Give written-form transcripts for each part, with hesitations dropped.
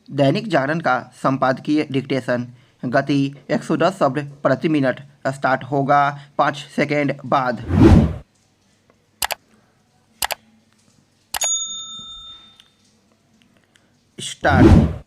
दैनिक जागरण का संपादकीय डिक्टेशन। गति 110 शब्द प्रति मिनट। स्टार्ट होगा 5 सेकेंड बाद। स्टार्ट।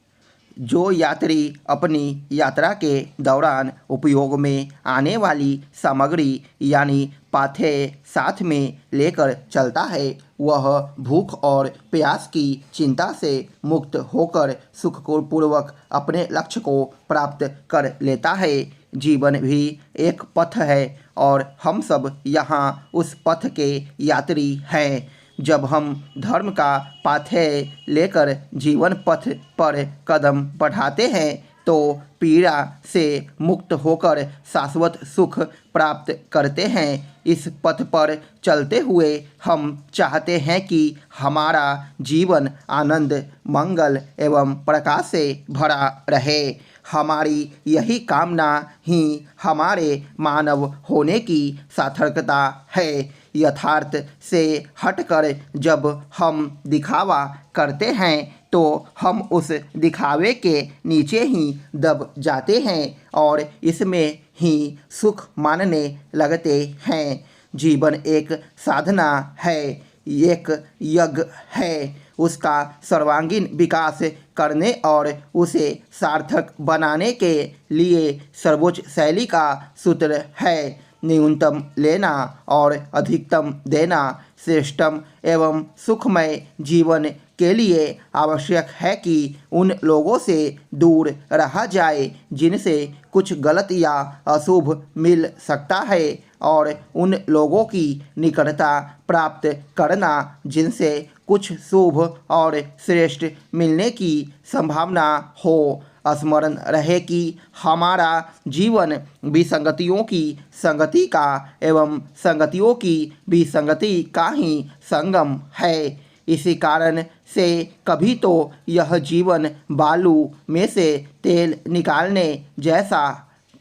जो यात्री अपनी यात्रा के दौरान उपयोग में आने वाली सामग्री यानी पाथेय साथ में लेकर चलता है, वह भूख और प्यास की चिंता से मुक्त होकर सुखपूर्वक अपने लक्ष्य को प्राप्त कर लेता है। जीवन भी एक पथ है और हम सब यहाँ उस पथ के यात्री हैं। जब हम धर्म का पाथेय लेकर जीवन पथ पर कदम बढ़ाते हैं तो पीड़ा से मुक्त होकर शाश्वत सुख प्राप्त करते हैं। इस पथ पर चलते हुए हम चाहते हैं कि हमारा जीवन आनंद, मंगल एवं प्रकाश से भरा रहे। हमारी यही कामना ही हमारे मानव होने की सार्थकता है। यथार्थ से हटकर जब हम दिखावा करते हैं तो हम उस दिखावे के नीचे ही दब जाते हैं और इसमें ही सुख मानने लगते हैं। जीवन एक साधना है, एक यज्ञ है। उसका सर्वांगीण विकास करने और उसे सार्थक बनाने के लिए सर्वोच्च शैली का सूत्र है न्यूनतम लेना और अधिकतम देना। श्रेष्ठतम एवं सुखमय जीवन के लिए आवश्यक है कि उन लोगों से दूर रहा जाए जिनसे कुछ गलत या अशुभ मिल सकता है और उन लोगों की निकटता प्राप्त करना जिनसे कुछ शुभ और श्रेष्ठ मिलने की संभावना हो। स्मरण रहे कि हमारा जीवन विसंगतियों की संगति का एवं संगतियों की विसंगति का ही संगम है। इसी कारण से कभी तो यह जीवन बालू में से तेल निकालने जैसा,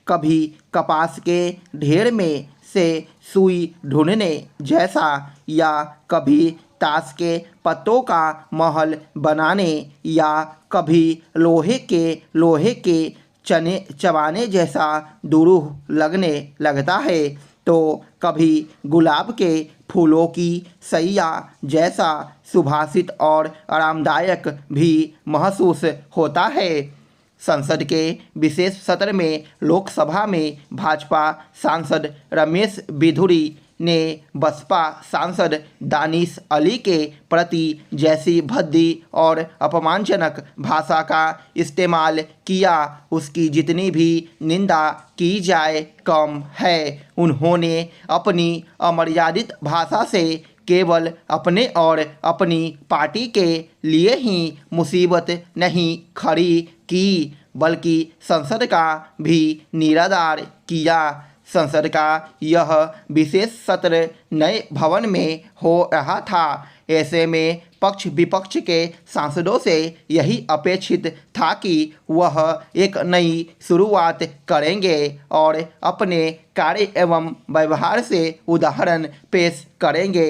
कभी कपास के ढेर में से सुई ढूंढने जैसा, या कभी ताश के पत्तों का महल बनाने या कभी लोहे के चने चबाने जैसा दुरूह लगने लगता है, तो कभी गुलाब के फूलों की सैया जैसा सुभाषित और आरामदायक भी महसूस होता है। संसद के विशेष सत्र में लोकसभा में भाजपा सांसद रमेश बिधूरी ने बसपा सांसद दानिश अली के प्रति जैसी भद्दी और अपमानजनक भाषा का इस्तेमाल किया, उसकी जितनी भी निंदा की जाए कम है। उन्होंने अपनी अमर्यादित भाषा से केवल अपने और अपनी पार्टी के लिए ही मुसीबत नहीं खड़ी की, बल्कि संसद का भी निरादर किया। संसद का यह विशेष सत्र नए भवन में हो रहा था। ऐसे में पक्ष विपक्ष के सांसदों से यही अपेक्षित था कि वह एक नई शुरुआत करेंगे और अपने कार्य एवं व्यवहार से उदाहरण पेश करेंगे।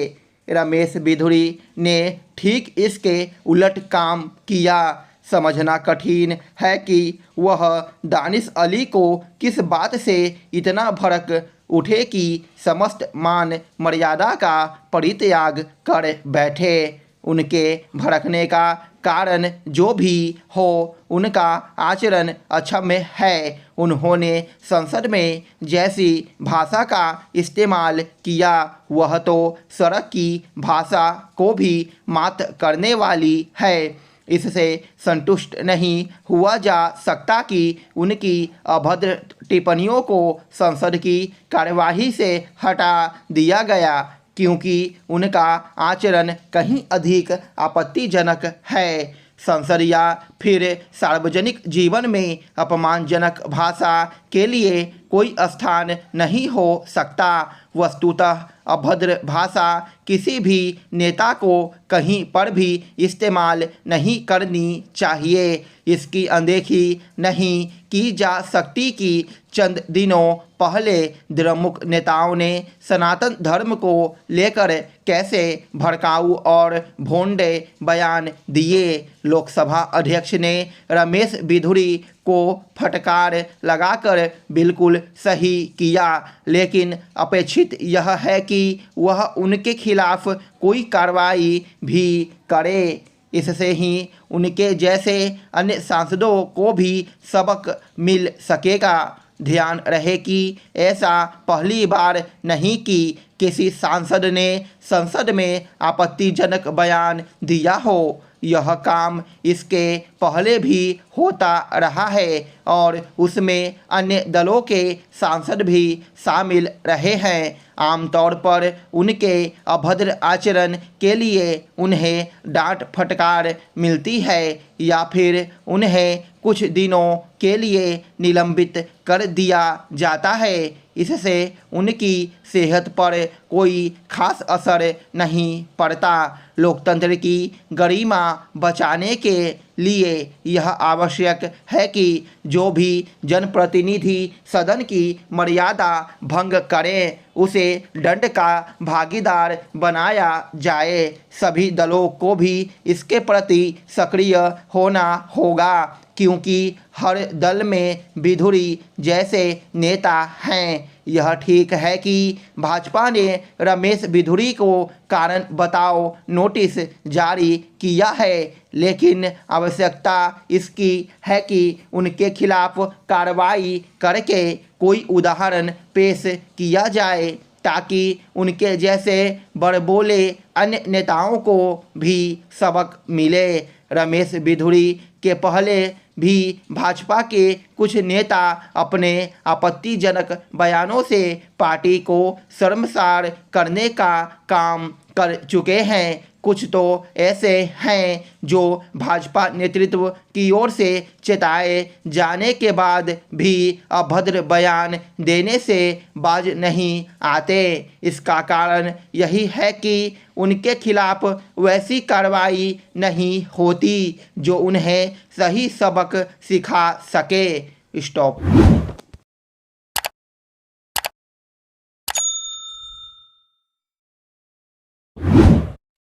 रमेश बिधूरी ने ठीक इसके उलट काम किया। समझना कठिन है कि वह दानिश अली को किस बात से इतना भड़क उठे कि समस्त मान मर्यादा का परित्याग कर बैठे। उनके भड़कने का कारण जो भी हो, उनका आचरण अक्षम्य है। उन्होंने संसद में जैसी भाषा का इस्तेमाल किया, वह तो सड़क की भाषा को भी मात करने वाली है। इससे संतुष्ट नहीं हुआ जा सकता कि उनकी अभद्र टिप्पणियों को संसद की कार्यवाही से हटा दिया गया, क्योंकि उनका आचरण कहीं अधिक आपत्तिजनक है। संसद या फिर सार्वजनिक जीवन में अपमानजनक भाषा के लिए कोई स्थान नहीं हो सकता। वस्तुतः अभद्र भाषा किसी भी नेता को कहीं पर भी इस्तेमाल नहीं करनी चाहिए। इसकी अनदेखी नहीं की जा सकती कि चंद दिनों पहले द्रमुक नेताओं ने सनातन धर्म को लेकर कैसे भड़काऊ और भोंडे बयान दिए। लोकसभा अध्यक्ष ने रमेश बिधूरी को फटकार लगाकर बिल्कुल सही किया, लेकिन अपेक्षित यह है कि वह उनके खिलाफ कोई कार्रवाई भी करे। इससे ही उनके जैसे अन्य सांसदों को भी सबक मिल सकेगा। ध्यान रहे कि ऐसा पहली बार नहीं कि किसी सांसद ने संसद में आपत्तिजनक बयान दिया हो। यह काम इसके पहले भी होता रहा है और उसमें अन्य दलों के सांसद भी शामिल रहे हैं। आमतौर पर उनके अभद्र आचरण के लिए उन्हें डांट फटकार मिलती है या फिर उन्हें कुछ दिनों के लिए निलंबित कर दिया जाता है। इससे उनकी सेहत पर कोई खास असर नहीं पड़ता। लोकतंत्र की गरिमा बचाने के लिए यह आवश्यक है कि जो भी जनप्रतिनिधि सदन की मर्यादा भंग करें उसे दंड का भागीदार बनाया जाए। सभी दलों को भी इसके प्रति सक्रिय होना होगा, क्योंकि हर दल में बिधूरी जैसे नेता हैं। यह ठीक है कि भाजपा ने रमेश बिधूरी को कारण बताओ नोटिस जारी किया है, लेकिन आवश्यकता इसकी है कि उनके खिलाफ कार्रवाई करके कोई उदाहरण पेश किया जाए, ताकि उनके जैसे बड़बोले अन्य नेताओं को भी सबक मिले। रमेश बिधूरी के पहले भी भाजपा के कुछ नेता अपने आपत्तिजनक बयानों से पार्टी को शर्मसार करने का काम कर चुके हैं। कुछ तो ऐसे हैं जो भाजपा नेतृत्व की ओर से चेताए जाने के बाद भी अभद्र बयान देने से बाज नहीं आते। इसका कारण यही है कि उनके खिलाफ वैसी कार्रवाई नहीं होती जो उन्हें सही सबक सिखा सके। स्टॉप।